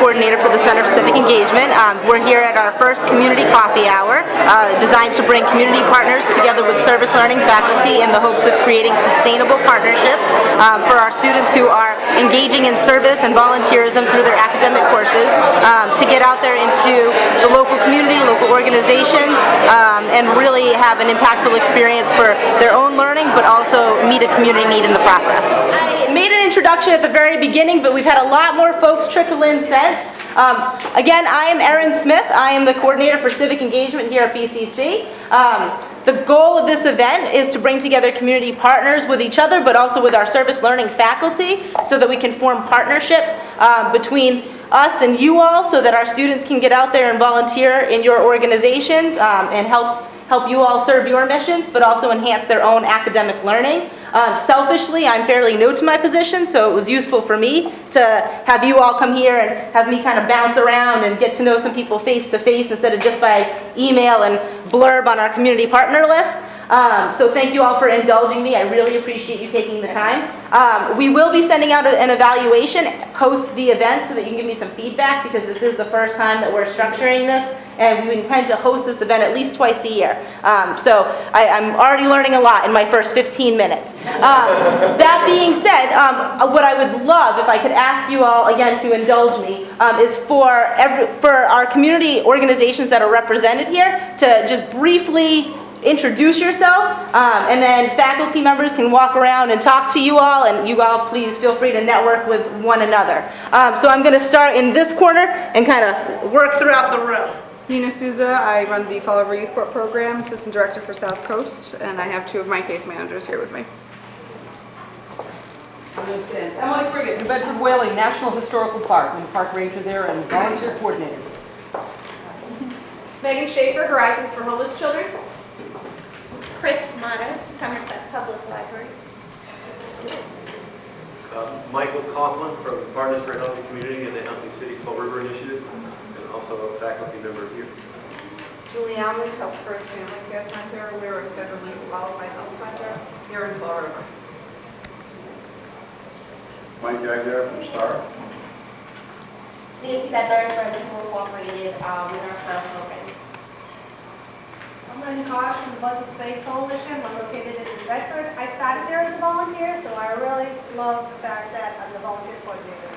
coordinator for the Center for Civic Engagement. We're here at our first community coffee hour, designed to bring community partners together with service learning faculty in the hopes of creating sustainable partnerships for our students who are engaging in service and volunteerism through their academic courses, to get out there into the local community, local organizations, and really have an impactful experience for their own learning, but also meet a community need in the process. I made an introduction at the very beginning, but we've had a lot more folks trickle in since. Again, I am Erin Smith. I am the coordinator for Civic Engagement here at BCC. The goal of this event is to bring together community partners with each other, but also with our service learning faculty, so that we can form partnerships between us and you all, so that our students can get out there and volunteer in your organizations and help you all serve your missions, but also enhance their own academic learning. Selfishly, I'm fairly new to my position, so it was useful for me to have you all come here and have me kind of bounce around and get to know some people face to face instead of just by email and blurb on our community partner list. So thank you all for indulging me. I really appreciate you taking the time. We will be sending out an evaluation post the event so that you can give me some feedback, because this is the first time that we're structuring this, and we intend to host this event at least twice a year. So I'm already learning a lot in my first 15 minutes. That being said, what I would love, if I could ask you all again to indulge me, is for our community organizations that are represented here to just briefly introduce yourself, and then faculty members can walk around and talk to you all, and you all please feel free to network with one another. So I'm going to start in this corner and kind of work throughout the room. Souza, I run the Fall River Youth Court Program, Assistant Director for South Coast, and I have two of my case managers here with me. Understand. Emily Priggett, New Bedford Whaling National Historical Park. I'm a park ranger there and volunteer coordinator. Megan Schaefer, Horizons for Homeless Children. Chris Matos, Somerset Public Library. Michael Coughlin from Partners for a Healthy Community and the Healthy City Fall River Initiative, and also a faculty member here. Julie Almond, Health First Family Care Center. We're a federally qualified health center here in Fall River. Mike Aguilar from STAR. Nancy Bedburst from People Incorporated with our Smiles program. I'm Lynn Kosh from the Buzzards Bay Coalition. We're located in New Bedford. I started there as a volunteer, so I really love the fact that I'm the volunteer coordinator.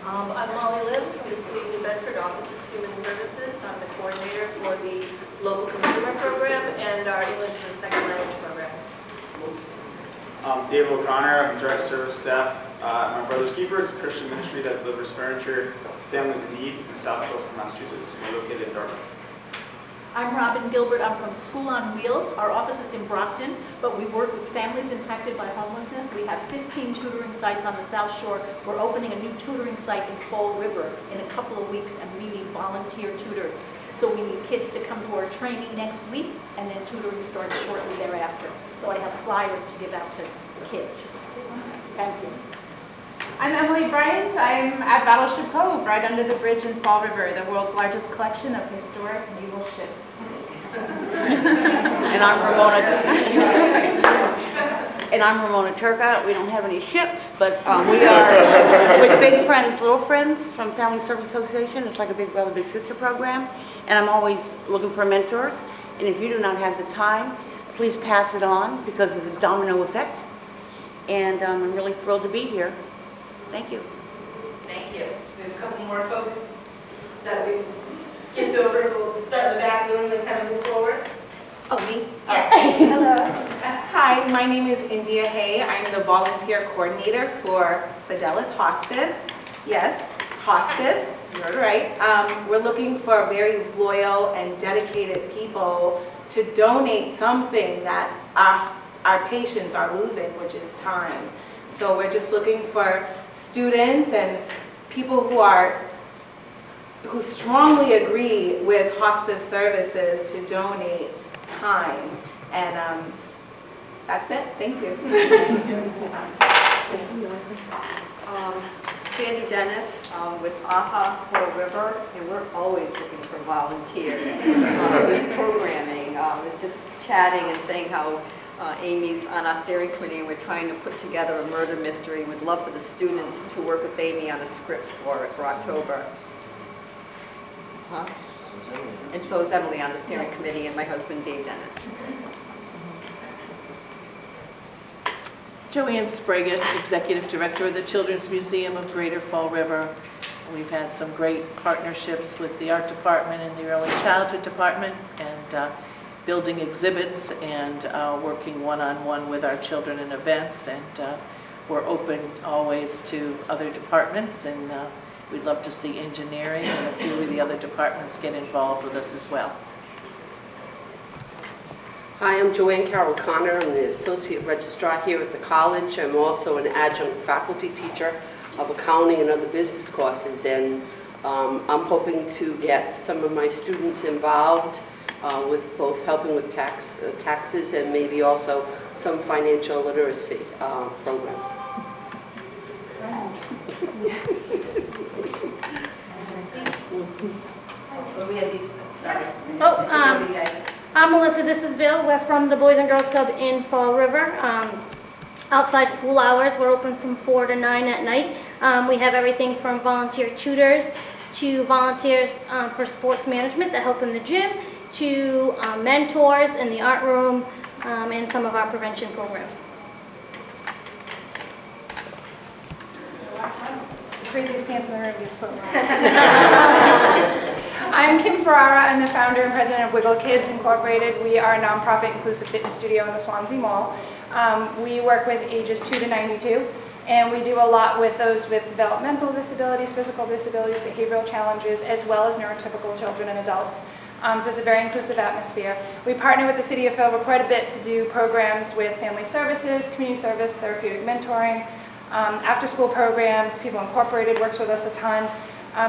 I'm Molly Lim from the City of New Bedford Office of Human Services. I'm the coordinator for the Local Consumer Program and our English as a Second Language Program. Dave O'Connor, I'm direct service staff at My Brother's Keepers, a Christian ministry that delivers furniture to families in need in the south coast of Massachusetts. We're located in Dartmouth. I'm Robin Gilbert. I'm from School on Wheels. Our office is in Brockton, but we work with families impacted by homelessness. We have 15 tutoring sites on the South Shore. We're opening a new tutoring site in Fall River in a couple of weeks, and we need volunteer tutors. So we need kids to come to our training next week, and then tutoring starts shortly thereafter. So I have flyers to give out to the kids. Thank you. I'm Emily Bryant. I'm at Battleship Cove, right under the bridge in Fall River, the world's largest collection of historic naval ships. And I'm Ramona Turca. We don't have any ships, but we are with Big Friends, Little Friends from Family Service Association. It's like a big brother, big sister program. And I'm always looking for mentors. And if you do not have the time, please pass it on, because of the domino effect. And I'm really thrilled to be here. Thank you. Thank you. We have a couple more folks that we've skipped over. We'll start in the back of the room and kind of move forward. Oh, me? Yes. Hello. Hi, my name is India Hay. I'm the volunteer coordinator for Fidelis Hospice. Yes, Hospice, you're right. We're looking for very loyal and dedicated people to donate something that our patients are losing, which is time. So we're just looking for students and people who strongly agree with hospice services to donate time. And that's it. Thank you. Sandy Dennis with Ahaha River, and we're always looking for volunteers with programming. It's just chatting and saying how Amy's on our steering committee, and we're trying to put together a murder mystery. We'd love for the students to work with Amy on a script for it for October. Huh? And so is Emily on the steering committee, and my husband Dave Dennis. Joanne Sprague, Executive Director of the Children's Museum of Greater Fall River. We've had some great partnerships with the Art Department and the Early Childhood Department, and building exhibits and working one-on-one with our children in events. And we're open always to other departments, and we'd love to see engineering and a few of the other departments get involved with us as well. Hi, I'm Joanne Carroll Connor. I'm the Associate Registrar here at the college. I'm also an adjunct faculty teacher of accounting and other business courses, and I'm hoping to get some of my students involved with both helping with taxes and maybe also some financial literacy programs. I'm Melissa, this is Bill. We're from the Boys and Girls Club in Fall River. Outside school hours, we're open from 4 to 9 at night. We have everything from volunteer tutors to volunteers for sports management that help in the gym, to mentors in the art room, and some of our prevention programs. The craziest pants in the room gets put on. I'm Kim Ferrara. I'm the founder and president of Wiggle Kids Incorporated. We are a nonprofit inclusive fitness studio in the Swansea Mall. We work with ages 2 to 92, and we do a lot with those with developmental disabilities, physical disabilities, behavioral challenges, as well as neurotypical children and adults. So it's a very inclusive atmosphere. We partner with the City of Fall River quite a bit to do programs with family services, community service, therapeutic mentoring, after-school programs. People Incorporated works with us a ton.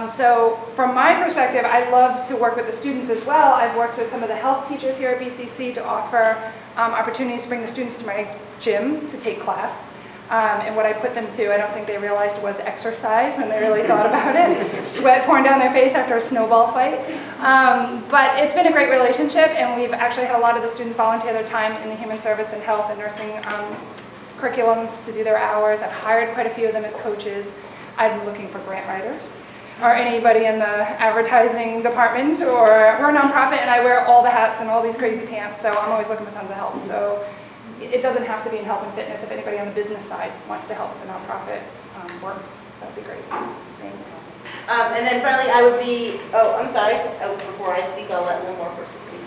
So from my perspective, I love to work with the students as well. I've worked with some of the health teachers here at BCC to offer opportunities to bring the students to my gym to take class. And what I put them through, I don't think they realized was exercise when they really thought about it. Sweat pouring down their face after a snowball fight. But it's been a great relationship, and we've actually had a lot of the students volunteer their time in the human service and health and nursing curriculums to do their hours. I've hired quite a few of them as coaches. I'm looking for grant writers or anybody in the advertising department, or we're a nonprofit and I wear all the hats and all these crazy pants, so I'm always looking for tons of help. So it doesn't have to be in health and fitness. If anybody on the business side wants to help the nonprofit works, so that'd be great. Thanks. And then finally, I would be, I'm sorry, before I speak, I'll let one more person speak.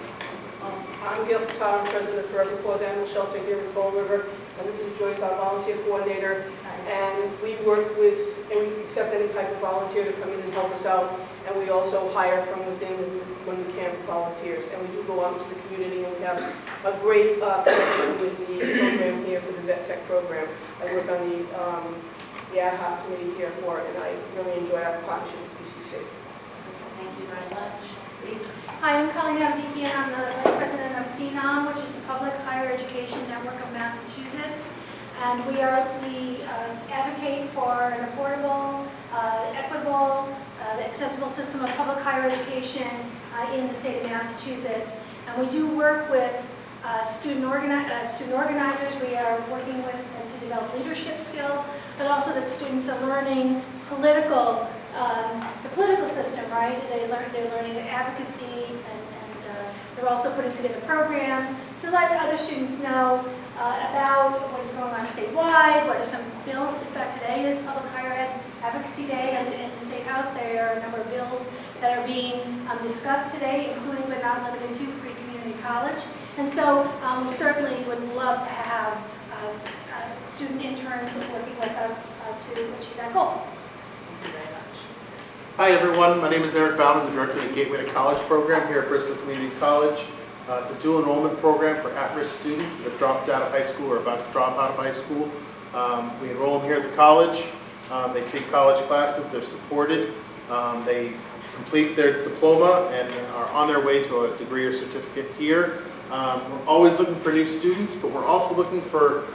I'm Gil Photography, president of Forever Paws Animal Shelter here in Fall River, and this is Joyce, our volunteer coordinator. And we work with, and we accept any type of volunteer to come in and help us out. And we also hire from within when we can volunteers. And we do go out into the community, and we have a great connection with the program here for the Vet Tech program. I work on the Ahaha committee here for it, and I really enjoy our partnership with BCC. Thank you very much. Please. Hi, I'm Colleen Abdiki, and I'm the Vice President of Phenom, which is the Public Higher Education Network of Massachusetts. And we advocate for an affordable, equitable, accessible system of public higher education in the state of Massachusetts. And we do work with student organizers. We are working with them to develop leadership skills, but also that students are learning the political system, right? They're learning advocacy, and they're also putting together programs to let other students know about what is going on statewide, what are some bills. In fact, today is Public Higher Ed Advocacy Day, and in the State House there are a number of bills that are being discussed today, including but not limited to free community college. And so we certainly would love to have student interns working with us to achieve that goal. Thank you very much. Hi everyone, my name is Eric Bowden, the director of the Gateway to College program here at Bristol Community College. It's a dual enrollment program for at-risk students that have dropped out of high school or about to drop out of high school. We enroll them here at the college. They take college classes, they're supported. They complete their diploma and are on their way to a degree or certificate here. We're always looking for new students, but we're also looking for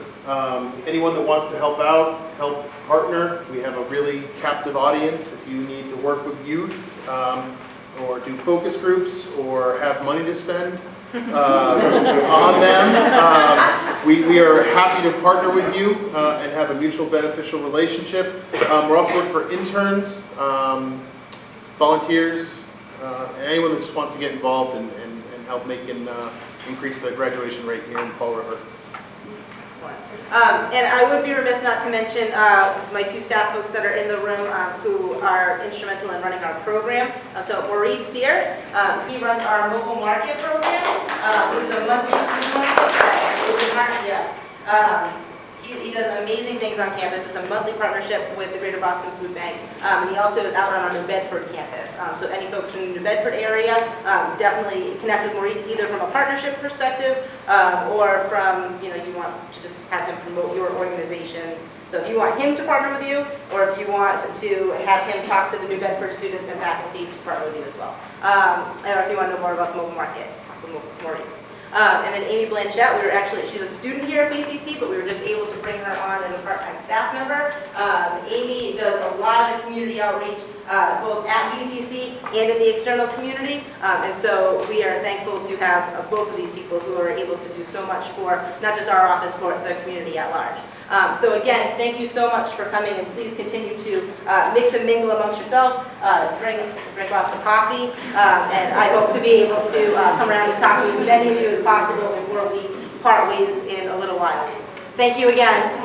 anyone that wants to help out, help partner. We have a really captive audience. If you need to work with youth or do focus groups or have money to spend, on them. We are happy to partner with you and have a mutual beneficial relationship. We're also looking for interns, volunteers, and anyone that just wants to get involved and help increase the graduation rate here in Fall River. And I would be remiss not to mention my two staff folks that are in the room who are instrumental in running our program. So Maurice Sear, he runs our mobile market program, which is a monthly food market. Yes. He does amazing things on campus. It's a monthly partnership with the Greater Boston Food Bank. And he also is out on our New Bedford campus. So any folks from the New Bedford area, definitely connect with Maurice either from a partnership perspective or from, you want to just have him promote your organization. So if you want him to partner with you, or if you want to have him talk to the New Bedford students and faculty to partner with you as well. Or if you want to know more about the mobile market, talk with Maurice. And then Amy Blanchette, she's a student here at BCC, but we were just able to bring her on as a part-time staff member. Amy does a lot of the community outreach, both at BCC and in the external community. And so we are thankful to have both of these people who are able to do so much for not just our office, but the community at large. So again, thank you so much for coming, and please continue to mix and mingle amongst yourself, drink lots of coffee, and I hope to be able to come around and talk to as many of you as possible before we part ways in a little while. Thank you again.